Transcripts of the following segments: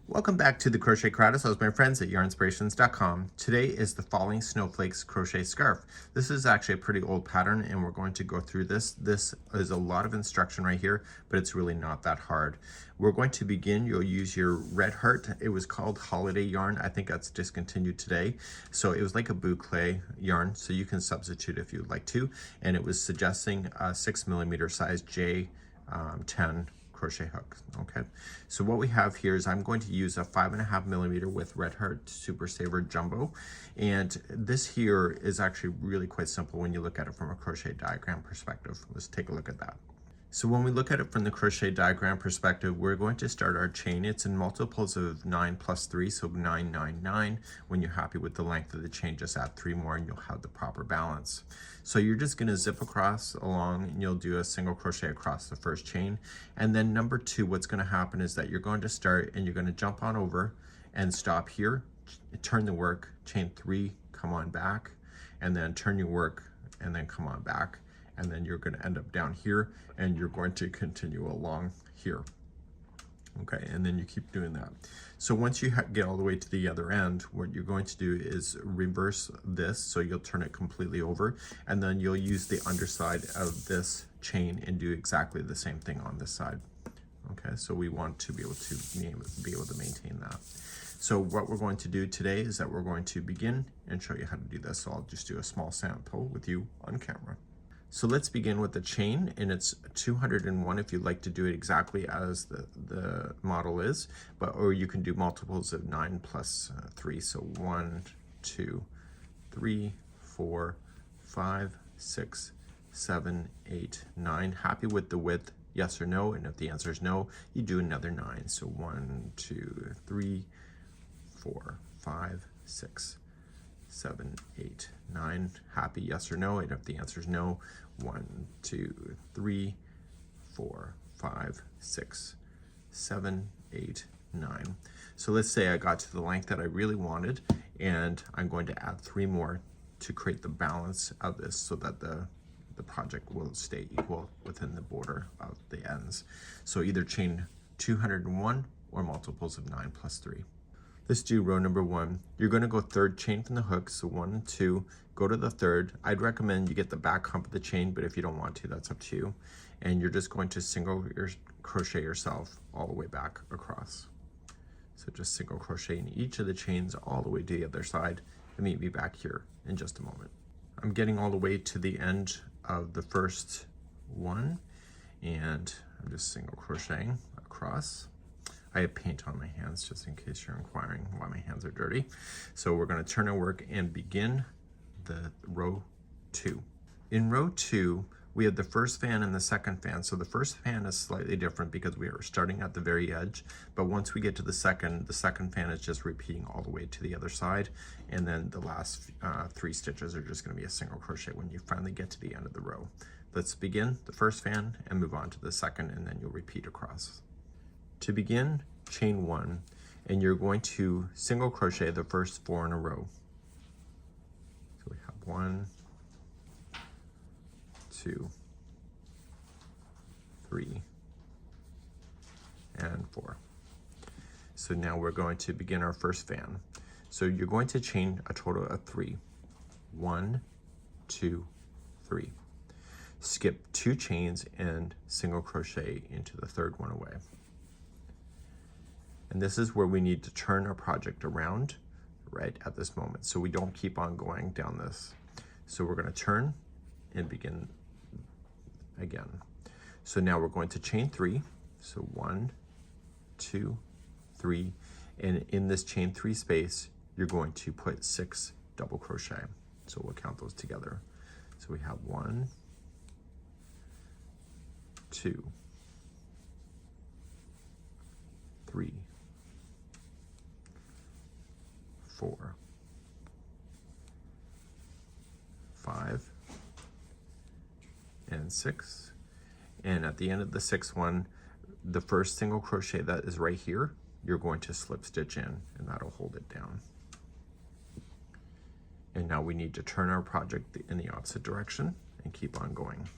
Welcome back to the Crochet Crowd. How's my friends at yarnspirations.com. Today is the Falling Snowflakes crochet scarf. This is actually a pretty old pattern and we're going to go through this. This is a lot of instruction right here, but it's really not that hard. We're going to begin. You'll use your red heart. It was called Holiday Yarn. I think that's discontinued today. So it was like a boucle yarn, so you can substitute if you'd like to. And it was suggesting a 6mm size J10 crochet hook. Okay, so what we have here is I'm going to use a 5.5mm with Red Heart Super Saver Jumbo, and this here is actually really quite simple when you look at it from a crochet diagram perspective. Let's take a look at that. So when we look at it from the crochet diagram perspective, we're going to start our chain. It's in multiples of 9 plus 3, so 9, 9, 9. When you're happy with the length of the chain, just add 3 more and you'll have the proper balance. So you're just going to zip across along and you'll do a single crochet across the first chain. And then number 2, what's going to happen is that you're going to start and you're going to jump on over and stop here, turn the work, chain 3, come on back, and then turn your work and then come on back. And then you're going to end up down here and you're going to continue along here. Okay, and then you keep doing that. So once you get all the way to the other end, what you're going to do is reverse this, so you'll turn it completely over, and then you'll use the underside of this chain and do exactly the same thing on this side. Okay, so we want to be able to maintain that. So what we're going to do today is that we're going to begin and show you how to do this. So I'll just do a small sample with you on camera. So let's begin with the chain, and it's 201 if you'd like to do it exactly as the model is, or you can do multiples of 9 plus 3. So 1, 2, 3, 4, 5, 6, 7, 8, 9. Happy with the width? Yes or no? And if the answer is no, you do another 9. So 1, 2, 3, 4, 5, 6, 7, 8, 9. Happy? Yes or no? And if the answer is no, 1, 2, 3, 4, 5, 6, 7, 8, 9. So let's say I got to the length that I really wanted, and I'm going to add 3 more to create the balance of this so that the project will stay equal within the border of the ends. So either chain 201 or multiples of 9 plus 3. Let's do row number 1. You're going to go third chain from the hook, so 1 and 2, go to the third. I'd recommend you get the back hump of the chain, but if you don't want to, that's up to you. And you're just going to single crochet yourself all the way back across. So just single crochet in each of the chains all the way to the other side, and meet me back here in just a moment. I'm getting all the way to the end of the first one, and I'm just single crocheting across. I have paint on my hands just in case you're inquiring why my hands are dirty. So we're going to turn our work and begin the row 2. In row 2, we have the first fan and the second fan. So the first fan is slightly different because we are starting at the very edge, but once we get to the second fan is just repeating all the way to the other side, and then the last 3 stitches are just going to be a single crochet when you finally get to the end of the row. Let's begin the first fan and move on to the second, and then you'll repeat across. To begin, chain 1, and you're going to single crochet the first 4 in a row. So we have 1, 2, 3, and 4. So now we're going to begin our first fan. So you're going to chain a total of 3. 1, 2, 3. Skip 2 chains and single crochet into the third one away. And this is where we need to turn our project around right at this moment, so we don't keep on going down this. So we're going to turn and begin again. So now we're going to chain 3. So 1, 2, 3, and in this chain 3 space, you're going to put 6 double crochet. So we'll count those together. So we have 1, 2, 3, 4, 5, and 6. And at the end of the 6th one, the first single crochet that is right here, you're going to slip stitch in, and that'll hold it down. And now we need to turn our project in the opposite direction and keep on going.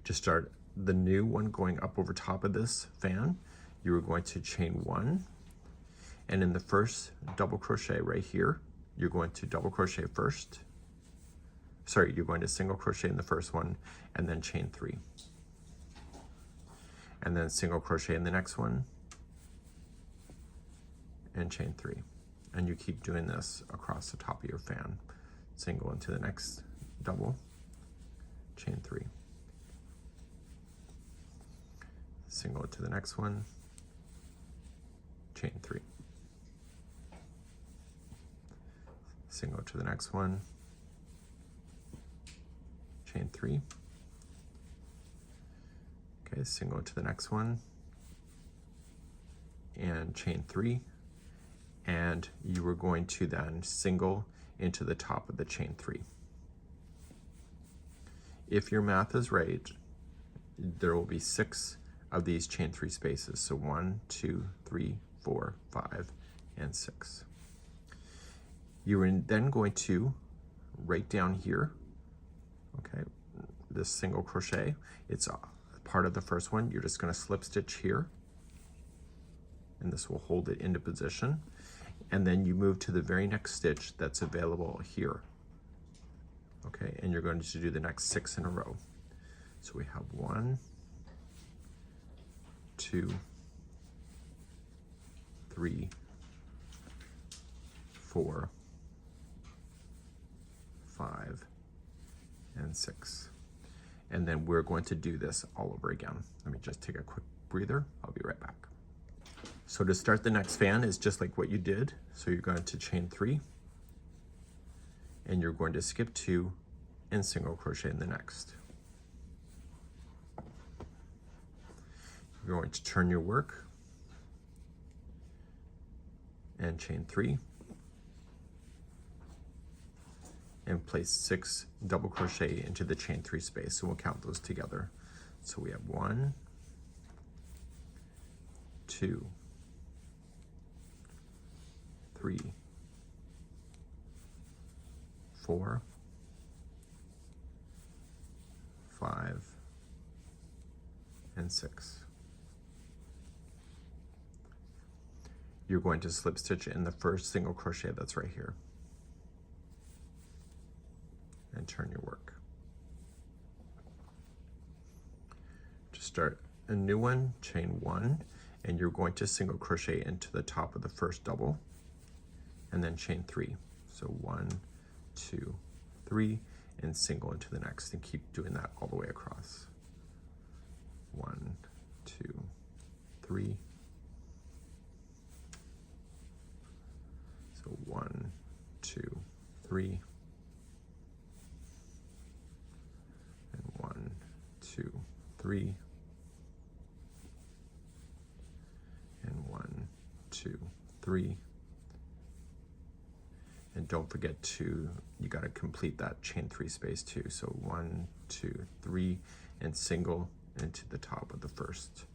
To start the new one going up over top of this fan, you are going to chain 1, and in the first double crochet right here, you're going to double crochet first. Sorry, you're going to single crochet in the first one and then chain 3. And then single crochet in the next one and chain 3. And you keep doing this across the top of your fan. Single into the next double, chain 3. Single into the next one, chain 3. Single to the next one, chain 3. Okay, single to the next one, and chain 3. And you are going to then single into the top of the chain 3. If your math is right, there will be 6 of these chain 3 spaces. So 1, 2, 3, 4, 5, and 6. You are then going to, right down here, okay, this single crochet, it's part of the first one. You're just going to slip stitch here, and this will hold it into position. And then you move to the very next stitch that's available here. Okay, and you're going to do the next 6 in a row. So we have 1, 2, 3, 4, 5, and 6. And then we're going to do this all over again. Let me just take a quick breather. I'll be right back. So to start the next fan is just like what you did. So you're going to chain 3, and you're going to skip 2 and single crochet in the next. You're going to turn your work and chain 3 and place 6 double crochet into the chain 3 space, and we'll count those together. So we have 1, 2, 3, 4, 5, and 6. You're going to slip stitch in the first single crochet that's right here and turn your work. To start a new one, chain 1, and you're going to single crochet into the top of the first double and then chain 3. So 1, 2, 3, and single into the next, and keep doing that all the way across. 1, 2, 3. So 1, 2, 3, and 1, 2, 3, and 1, 2, 3. And don't forget you got to complete that chain 3 space too. So 1, 2, 3, and single into the top of the first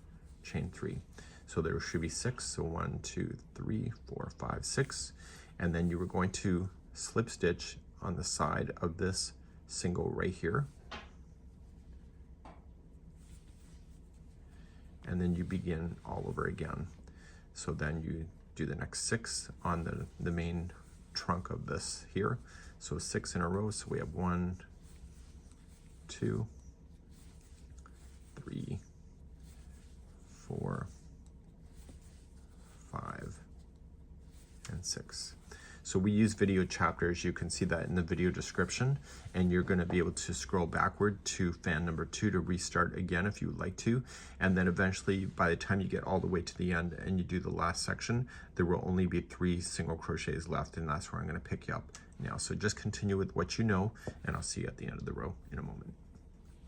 chain 3. So there should be 6. So 1, 2, 3, 4, 5, 6. And then you were going to slip stitch on the side of this single right here. And then you begin all over again. So then you do the next 6 on the main trunk of this here. So 6 in a row. So we have 1, 2, 3, 4, 5, and 6. So we use video chapters. You can see that in the video description, and you're going to be able to scroll backward to fan number 2 to restart again if you would like to. And then eventually, by the time you get all the way to the end and you do the last section, there will only be 3 single crochets left, and that's where I'm going to pick you up now. So just continue with what you know, and I'll see you at the end of the row in a moment.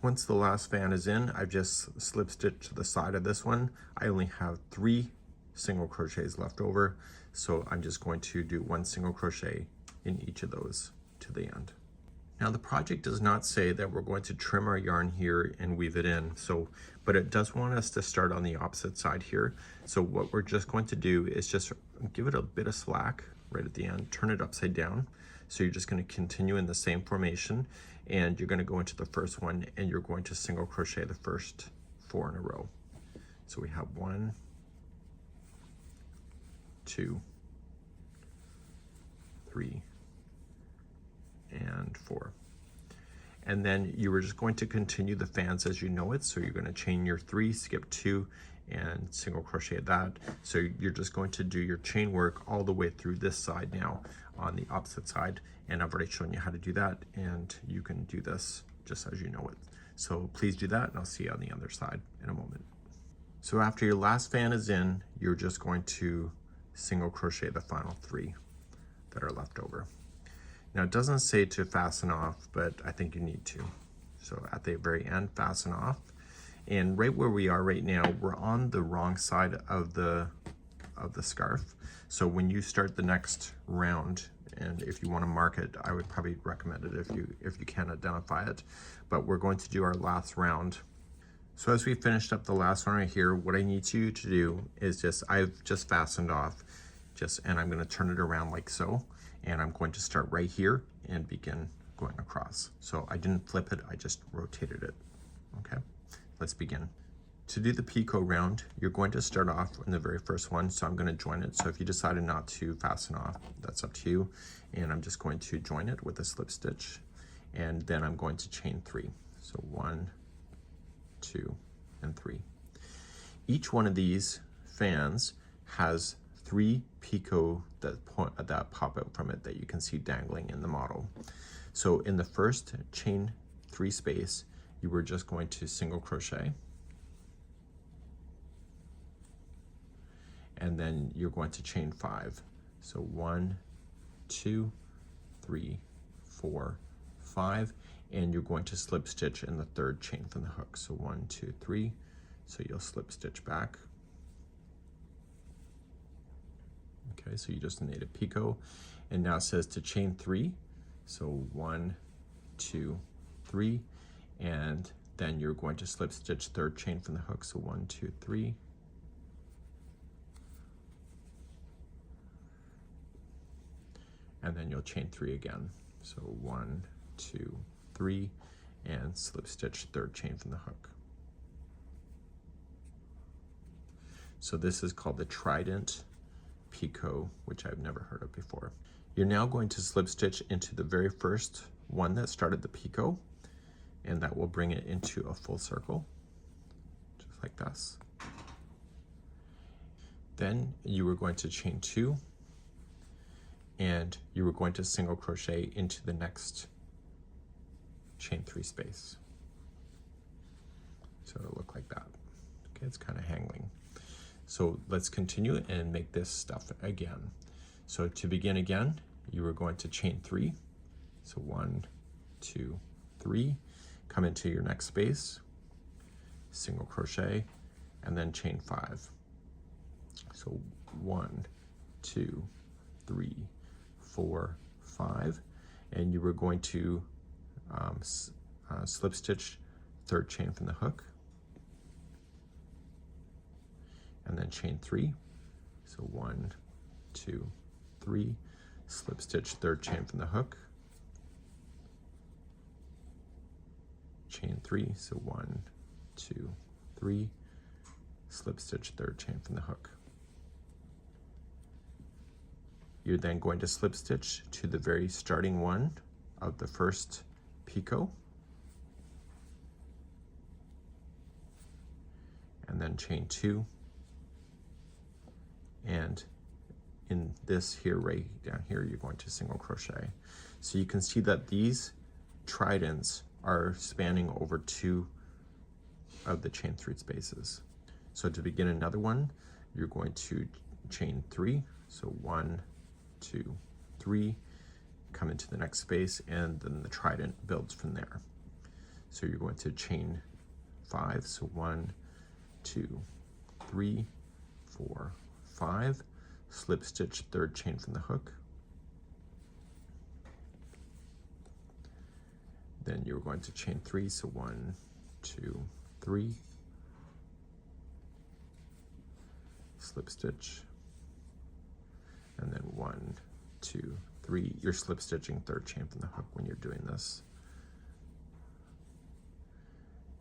Once the last fan is in, I've just slip stitched to the side of this one. I only have 3 single crochets left over, so I'm just going to do 1 single crochet in each of those to the end. Now the project does not say that we're going to trim our yarn here and weave it in, but it does want us to start on the opposite side here. So what we're just going to do is just give it a bit of slack right at the end, turn it upside down. So you're just going to continue in the same formation, and you're going to go into the first one and you're going to single crochet the first 4 in a row. So we have 1, 2, 3, and 4. And then you were just going to continue the fans as you know it. So you're going to chain your 3, skip 2, and single crochet that. So you're just going to do your chain work all the way through this side now on the opposite side. And I've already shown you how to do that, and you can do this just as you know it. So please do that, and I'll see you on the other side in a moment. So after your last fan is in, you're just going to single crochet the final 3 that are left over. Now it doesn't say to fasten off, but I think you need to. So at the very end, fasten off. And right where we are right now, we're on the wrong side of the scarf. So when you start the next round, and if you want to mark it, I would probably recommend it if you can identify it. But we're going to do our last round. So as we finished up the last one right here, what I need you to do is I've just fastened off, and I'm going to turn it around like so. And I'm going to start right here and begin going across. So I didn't flip it, I just rotated it. Okay, let's begin. To do the Picot round, you're going to start off in the very first one, so I'm going to join it. So if you decided not to fasten off, that's up to you. And I'm just going to join it with a slip stitch, and then I'm going to chain 3. So 1, 2, and 3. Each one of these fans has 3 picot that pop out from it that you can see dangling in the model. So in the first chain 3 space, you were just going to single crochet, and then you're going to chain 5. So 1, 2, 3, 4, 5, and you're going to slip stitch in the third chain from the hook. So 1, 2, 3, so you'll slip stitch back. Okay, so you just made a picot, and now it says to chain 3. So 1, 2, 3, and then you're going to slip stitch third chain from the hook. So 1, 2, 3. And then you'll chain 3 again. So 1, 2, 3, and slip stitch third chain from the hook. So this is called the trident Picot, which I've never heard of before. You're now going to slip stitch into the very first one that started the Picot, and that will bring it into a full circle, just like this. Then you were going to chain 2, and you were going to single crochet into the next chain 3 space. So it'll look like that. Okay, it's kind of hanging. So let's continue and make this stuff again. So to begin again, you are going to chain 3. So 1, 2, 3, come into your next space, single crochet, and then chain 5. So 1, 2, 3, 4, 5, and you were going to slip stitch third chain from the hook, and then chain 3. So 1, 2, 3, slip stitch third chain from the hook, chain 3. So 1, 2, 3, slip stitch third chain from the hook. You're then going to slip stitch to the very starting one of the first Picot, and then chain 2, and in this here, right down here, you're going to single crochet. So you can see that these tridents are spanning over 2 of the chain 3 spaces. So to begin another one, you're going to chain 3. So 1, 2, 3, come into the next space, and then the trident builds from there. So you're going to chain 5. So 1, 2, 3, 4, 5, slip stitch third chain from the hook. Then you're going to chain 3. So 1, 2, 3, slip stitch, and then 1, 2, 3. You're slip stitching third chain from the hook when you're doing this.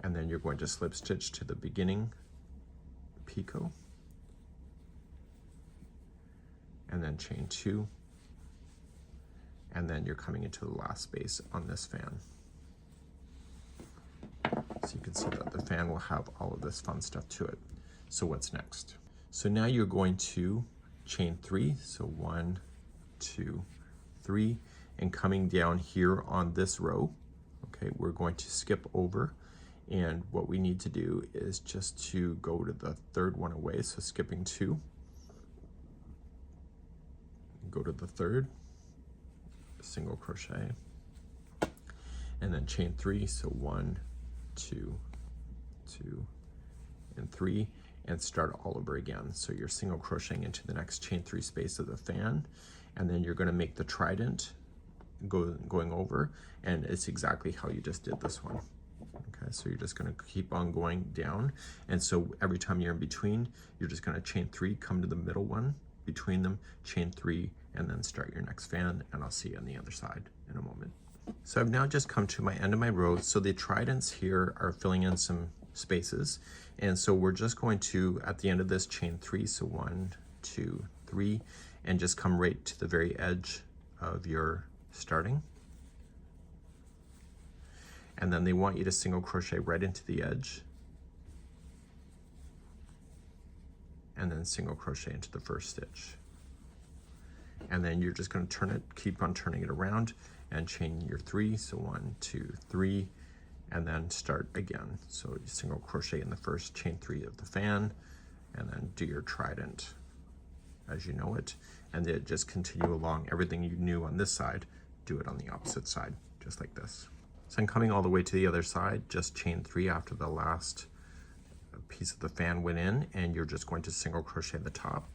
And then you're going to slip stitch to the beginning Picot, then chain 2, and then you're coming into the last space on this fan. So you can see that the fan will have all of this fun stuff to it. So what's next? So now you're going to chain 3, so 1, 2, 3, and coming down here on this row, okay, we're going to skip over, and what we need to do is just to go to the third one away, so skipping 2, go to the third, single crochet, and then chain 3, so 1, 2, 2, and 3, and start all over again. So you're single crocheting into the next chain 3 space of the fan, and then you're going to make the trident going over, and it's exactly how you just did this one. Okay, so you're just going to keep on going down, and so every time you're in between, you're just going to chain 3, come to the middle one, between them, chain 3, and then start your next fan, and I'll see you on the other side in a moment. So I've now just come to my end of my row, so the tridents here are filling in some spaces, and so we're just going to, at the end of this, chain 3, so 1, 2, 3, and just come right to the very edge of your starting. And then they want you to single crochet right into the edge, and then single crochet into the first stitch. And then you're just going to turn it, keep on turning it around, and chain your 3, so 1, 2, 3, and then start again. So you single crochet in the first, chain 3 of the fan, and then do your trident as you know it, and then just continue along. Everything you knew on this side, do it on the opposite side, just like this. So I'm coming all the way to the other side, just chain 3 after the last piece of the fan went in, and you're just going to single crochet the top,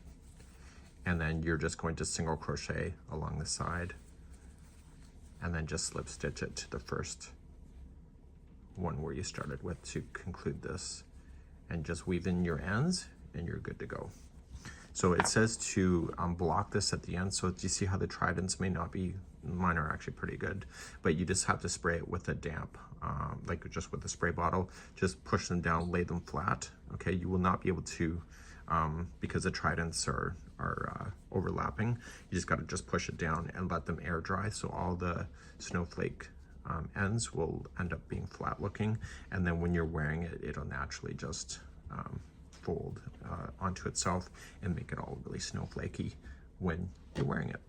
and then you're just going to single crochet along the side, and then just slip stitch it to the first one where you started with to conclude this, and just weave in your ends, and you're good to go. So it says to block this at the end, so do you see how the tridents may not be, mine are actually pretty good, but you just have to spray it with a damp, like just with a spray bottle, just push them down, lay them flat, okay? You will not be able to, because the tridents are overlapping, you just gotta just push it down and let them air dry, so all the snowflake ends will end up being flat looking, and then when you're wearing it, it'll naturally just fold onto itself and make it all really snowflakey when you're wearing it.